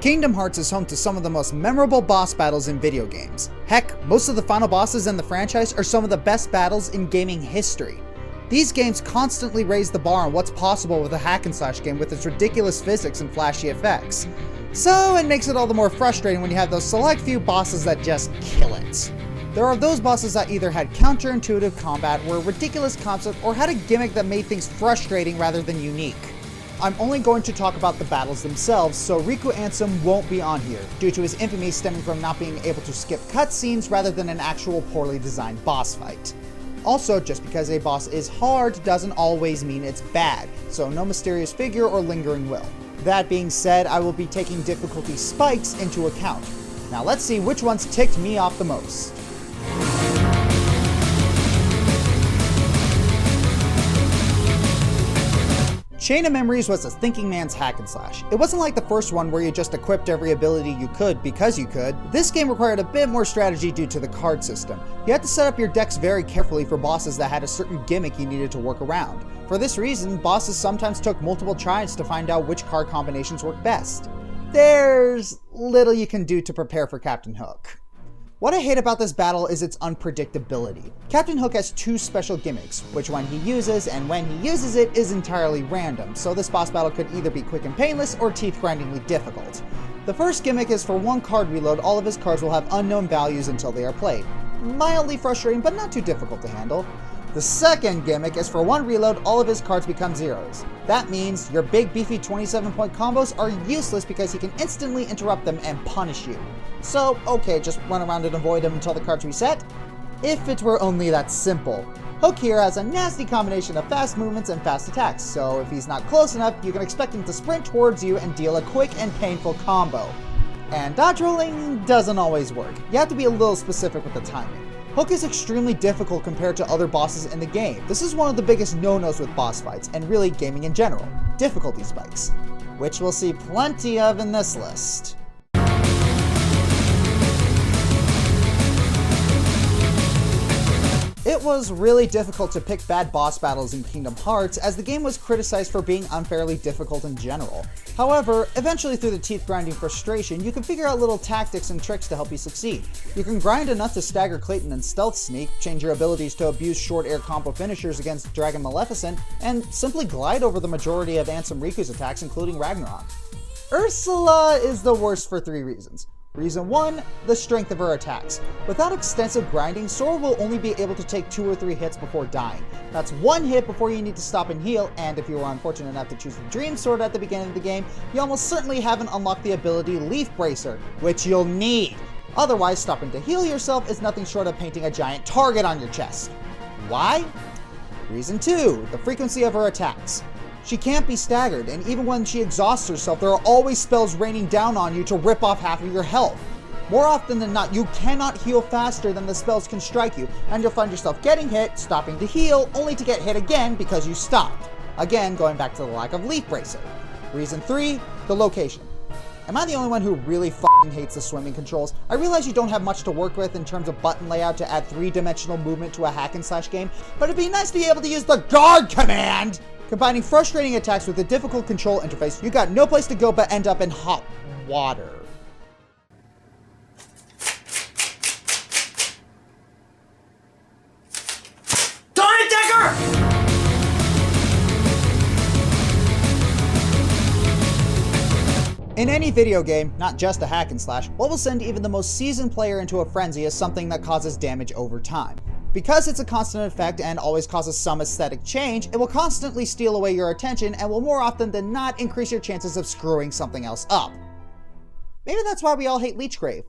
Kingdom Hearts is home to some of the most memorable boss battles in video games. Heck, most of the final bosses in the franchise are some of the best battles in gaming history. These games constantly raise the bar on what's possible with a hack-and-slash game with its ridiculous physics and flashy effects. So it makes it all the more frustrating when you have those select few bosses that just kill it. There are those bosses that either had counterintuitive combat, were a ridiculous concept, or had a gimmick that made things frustrating rather than unique. I'm only going to talk about the battles themselves, so Riku Ansem won't be on here, due to his infamy stemming from not being able to skip cutscenes rather than an actual poorly designed boss fight. Also, just because a boss is hard doesn't always mean it's bad, so no mysterious figure or lingering will. That being said, I will be taking difficulty spikes into account. Now let's see which ones ticked me off the most. Chain of Memories was a thinking man's hack and slash. It wasn't like the first one where you just equipped every ability you could because you could. This game required a bit more strategy due to the card system. You had to set up your decks very carefully for bosses that had a certain gimmick you needed to work around. For this reason, bosses sometimes took multiple tries to find out which card combinations worked best. There's little you can do to prepare for Captain Hook. What I hate about this battle is its unpredictability. Captain Hook has two special gimmicks, which one he uses and when he uses it is entirely random, so this boss battle could either be quick and painless or teeth-grindingly difficult. The first gimmick is for one card reload, all of his cards will have unknown values until they are played. Mildly frustrating, but not too difficult to handle. The second gimmick is for one reload, all of his cards become zeros. That means your big beefy 27-point combos are useless because he can instantly interrupt them and punish you. So, okay, just run around and avoid him until the cards reset? If it were only that simple. Hook here has a nasty combination of fast movements and fast attacks, so if he's not close enough, you can expect him to sprint towards you and deal a quick and painful combo. And dodge rolling doesn't always work. You have to be a little specific with the timing. Hook is extremely difficult compared to other bosses in the game. This is one of the biggest no-nos with boss fights, and really gaming in general, difficulty spikes, which we'll see plenty of in this list. It was really difficult to pick bad boss battles in Kingdom Hearts, as the game was criticized for being unfairly difficult in general. However, eventually through the teeth-grinding frustration, you can figure out little tactics and tricks to help you succeed. You can grind enough to stagger Clayton and Stealth Sneak, change your abilities to abuse short air combo finishers against Dragon Maleficent, and simply glide over the majority of Ansem Riku's attacks, including Ragnarok. Ursula is the worst for three reasons. Reason 1, the strength of her attacks. Without extensive grinding, Sora will only be able to take 2 or 3 hits before dying. That's 1 hit before you need to stop and heal, and if you were unfortunate enough to choose the Dream Sword at the beginning of the game, you almost certainly haven't unlocked the ability Leaf Bracer, which you'll need. Otherwise, stopping to heal yourself is nothing short of painting a giant target on your chest. Why? Reason 2, the frequency of her attacks. She can't be staggered, and even when she exhausts herself, there are always spells raining down on you to rip off half of your health. More often than not, you cannot heal faster than the spells can strike you, and you'll find yourself getting hit, stopping to heal, only to get hit again because you stopped. Again, going back to the lack of Leaf Bracer. Reason 3, the location. Am I the only one who really f***ing hates the swimming controls? I realize you don't have much to work with in terms of button layout to add 3-dimensional movement to a hack-and-slash game, but it'd be nice to be able to use the guard command! Combining frustrating attacks with a difficult control interface, you got no place to go but end up in hot water. Darn it, Decker! In any video game, not just a hack and slash, what will send even the most seasoned player into a frenzy is something that causes damage over time. Because it's a constant effect and always causes some aesthetic change, it will constantly steal away your attention and will more often than not increase your chances of screwing something else up. Maybe that's why we all hate Leech Grade.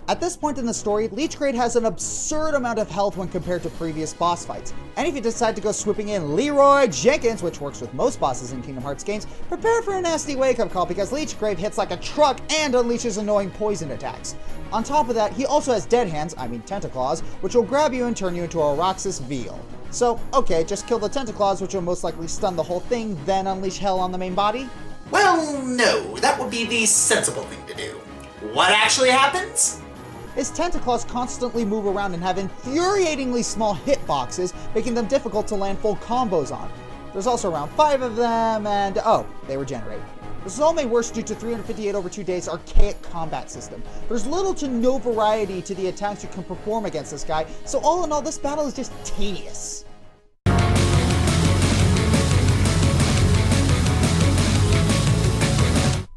At this point in the story, Leech Grade has an absurd amount of health when compared to previous boss fights. And if you decide to go swooping in Leroy Jenkins, which works with most bosses in Kingdom Hearts games, prepare for a nasty wake-up call because Leech Grade hits like a truck and unleashes annoying poison attacks. On top of that, he also has dead hands, I mean Tentaclaws, which will grab you and turn you into a Roxas Veal. So, okay, just kill the Tentaclaws, which will most likely stun the whole thing, then unleash hell on the main body? Well, no, that would be the sensible thing to do. What actually happens? His Tentaclaws constantly move around and have infuriatingly small hitboxes, making them difficult to land full combos on. There's also around 5 of them, and oh, they regenerate. This is all made worse due to 358 over 2 days archaic combat system. There's little to no variety to the attacks you can perform against this guy, so all in all, this battle is just tedious.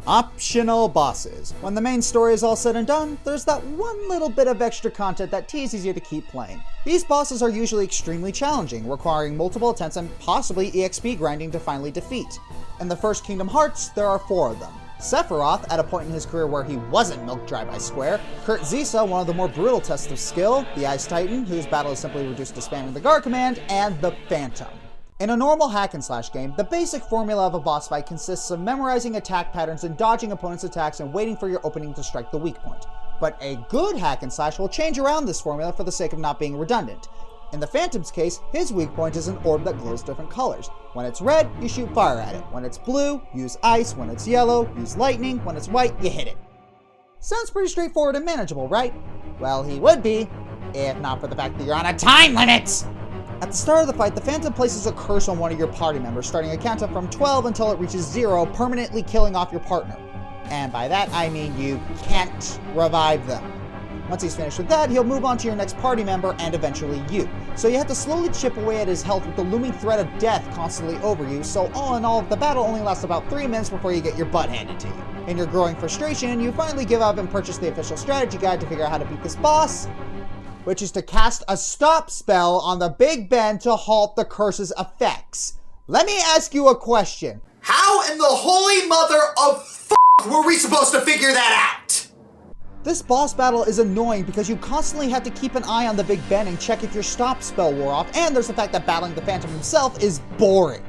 Optional bosses. When the main story is all said and done, there's that one little bit of extra content that teases you to keep playing. These bosses are usually extremely challenging, requiring multiple attempts and possibly EXP grinding to finally defeat. In the first Kingdom Hearts, there are 4 of them. Sephiroth, at a point in his career where he wasn't milked dry by Square, Kurt Zisa, one of the more brutal tests of skill, the Ice Titan, whose battle is simply reduced to spamming the guard command, and the Phantom. In a normal hack-and-slash game, the basic formula of a boss fight consists of memorizing attack patterns and dodging opponents' attacks and waiting for your opening to strike the weak point. But a good hack-and-slash will change around this formula for the sake of not being redundant. In the Phantom's case, his weak point is an orb that glows different colors. When it's red, you shoot fire at it. When it's blue, use ice. When it's yellow, use lightning. When it's white, you hit it. Sounds pretty straightforward and manageable, right? Well, he would be, if not for the fact that you're on a time limit! At the start of the fight, the Phantom places a curse on one of your party members, starting a countdown from 12 until it reaches 0, permanently killing off your partner. And by that, I mean you can't revive them. Once he's finished with that, he'll move on to your next party member and eventually you. So you have to slowly chip away at his health with the looming threat of death constantly over you, so all in all, the battle only lasts about 3 minutes before you get your butt handed to you. In your growing frustration, you finally give up and purchase the official strategy guide to figure out how to beat this boss, which is to cast a stop spell on the Big Ben to halt the curse's effects. Let me ask you a question. How in the holy mother of were we supposed to figure that out? This boss battle is annoying because you constantly have to keep an eye on the Big Ben and check if your stop spell wore off, and there's the fact that battling the Phantom himself is boring.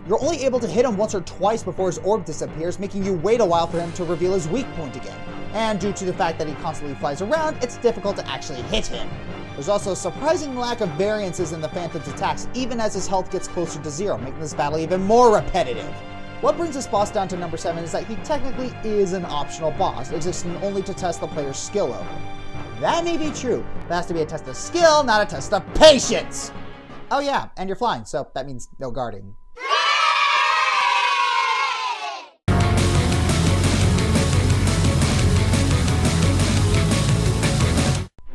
You're only able to hit him once or twice before his orb disappears, making you wait a while for him to reveal his weak point again. And due to the fact that he constantly flies around, it's difficult to actually hit him. There's also a surprising lack of variances in the Phantom's attacks, even as his health gets closer to 0, making this battle even more repetitive. What brings this boss down to number 7 is that he technically is an optional boss, existing only to test the player's skill level. That may be true, but it has to be a test of skill, not a test of patience! Oh yeah, and you're flying, so that means no guarding.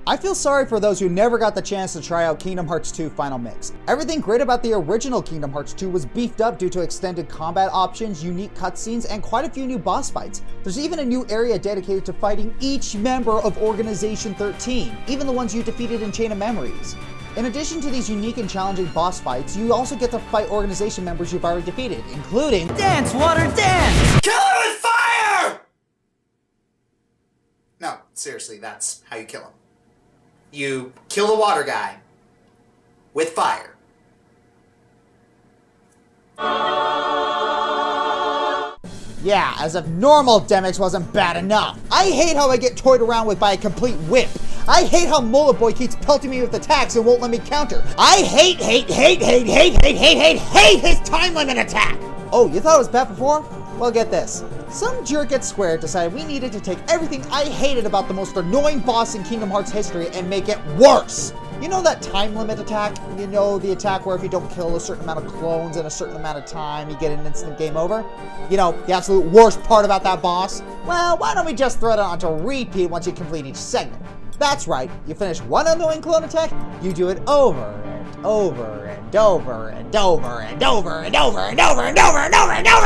I feel sorry for those who never got the chance to try out Kingdom Hearts 2 Final Mix. Everything great about the original Kingdom Hearts 2 was beefed up due to extended combat options, unique cutscenes, and quite a few new boss fights. There's even a new area dedicated to fighting each member of Organization 13, even the ones you defeated in Chain of Memories. In addition to these unique and challenging boss fights, you also get to fight Organization members you've already defeated, including Dance, Water, Dance! Kill him with fire! No, seriously, that's how you kill him. You kill the water guy with fire. Yeah, as if normal Demix wasn't bad enough. I hate how I get toyed around with by a complete whip. I hate how Mullet Boy keeps pelting me with attacks and won't let me counter. I hate his time limit attack. Oh, you thought it was bad before? Well, get this. Some jerk at Square decided we needed to take everything I hated about the most annoying boss in Kingdom Hearts history and make it worse. You know that time limit attack? You know, the attack where if you don't kill a certain amount of clones in a certain amount of time, you get an instant game over? You know, the absolute worst part about that boss? Well, why don't we just throw it onto repeat once you complete each segment? That's right, you finish one annoying clone attack, you do it over and over and over and over and over and over and over and over and over and over and over